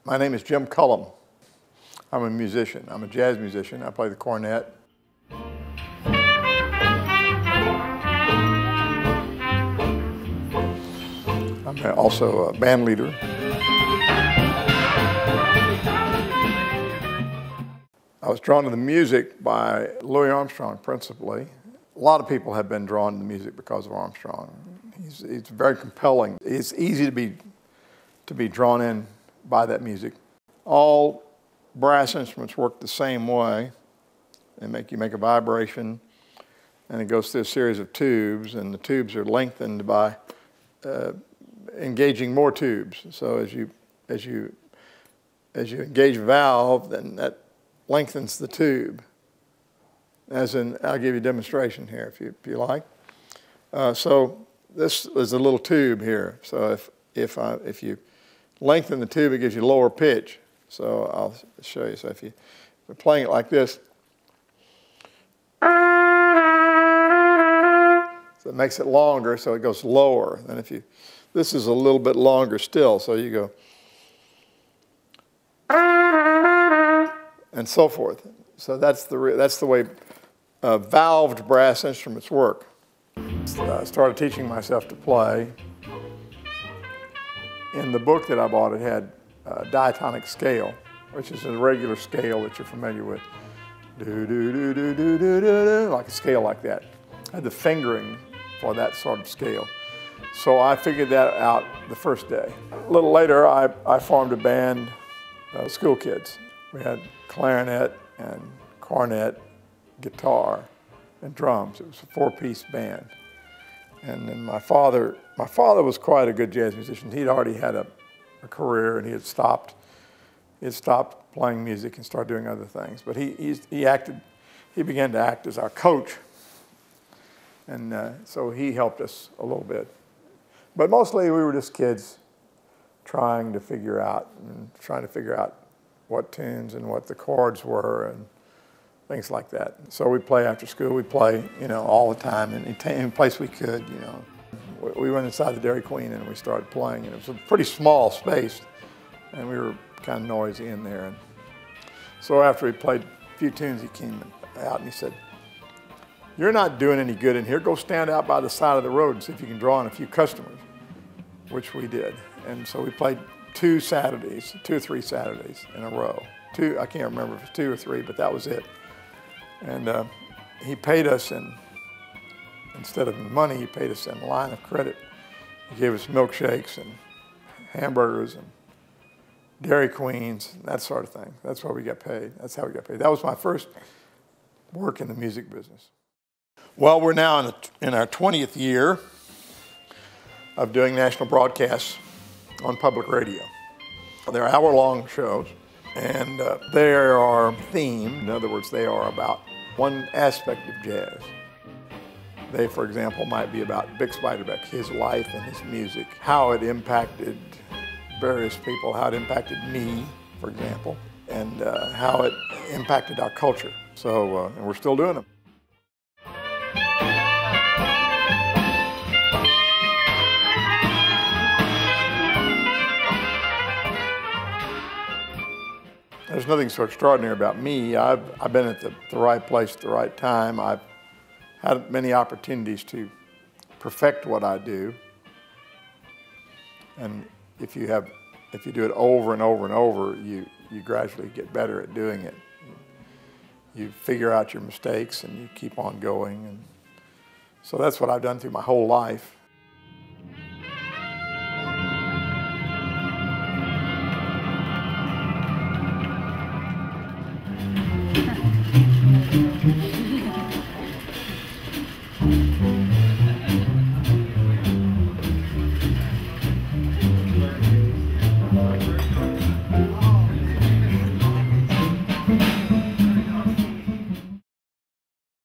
My name is Jim Cullum. I'm a musician. I'm a jazz musician. I play the cornet. I'm also a band leader. I was drawn to the music by Louis Armstrong, principally. A lot of people have been drawn to the music because of Armstrong. He's very compelling. It's easy to be drawn in by that music. All brass instruments work the same way. You make a vibration, and it goes through a series of tubes, and the tubes are lengthened by engaging more tubes. So as you engage a valve, then that lengthens the tube. I'll give you a demonstration here if you like. So this is a little tube here. So if you lengthen the tube, it gives you lower pitch. So I'll show you. So if we're playing it like this, so it makes it longer, so it goes lower. Then this is a little bit longer still, so you go, and so forth. So that's the way valved brass instruments work. I started teaching myself to play. In the book that I bought, it had a diatonic scale, which is a regular scale that you're familiar with. Do, do, do, do, do, do, do, like a scale like that. I had the fingering for that sort of scale. So I figured that out the first day. A little later, I formed a band of school kids. We had clarinet and cornet, guitar, and drums. It was a four-piece band. And then my father was quite a good jazz musician. He'd already had a career, and he had stopped playing music and started doing other things. But he began to act as our coach, and so he helped us a little bit. But mostly we were just kids trying to figure out what tunes and what the chords were and things like that. So we play after school. We play, all the time, in any place we could, We went inside the Dairy Queen and we started playing, and it was a pretty small space, and we were kind of noisy in there. And so after we played a few tunes, he came out and he said, "You're not doing any good in here. Go stand out by the side of the road and see if you can draw in a few customers," which we did. And so we played 2 or 3 Saturdays in a row. I can't remember if it was 2 or 3, but that was it. And he paid us instead of money, he paid us in a line of credit. He gave us milkshakes and hamburgers and Dairy Queens, that sort of thing. That's where we got paid. That's how we got paid. That was my first work in the music business. Well, we're now in our 20th year of doing national broadcasts on public radio. They're hour-long shows, and they are themed. In other words, they are about one aspect of jazz. They, for example, might be about Bix Beiderbecke, his life and his music, how it impacted various people, how it impacted me, for example, and how it impacted our culture. So, and we're still doing them. There's nothing so extraordinary about me. I've been at the right place at the right time. I've had many opportunities to perfect what I do. And if you do it over and over and over, you gradually get better at doing it. You figure out your mistakes and you keep on going. And so that's what I've done through my whole life.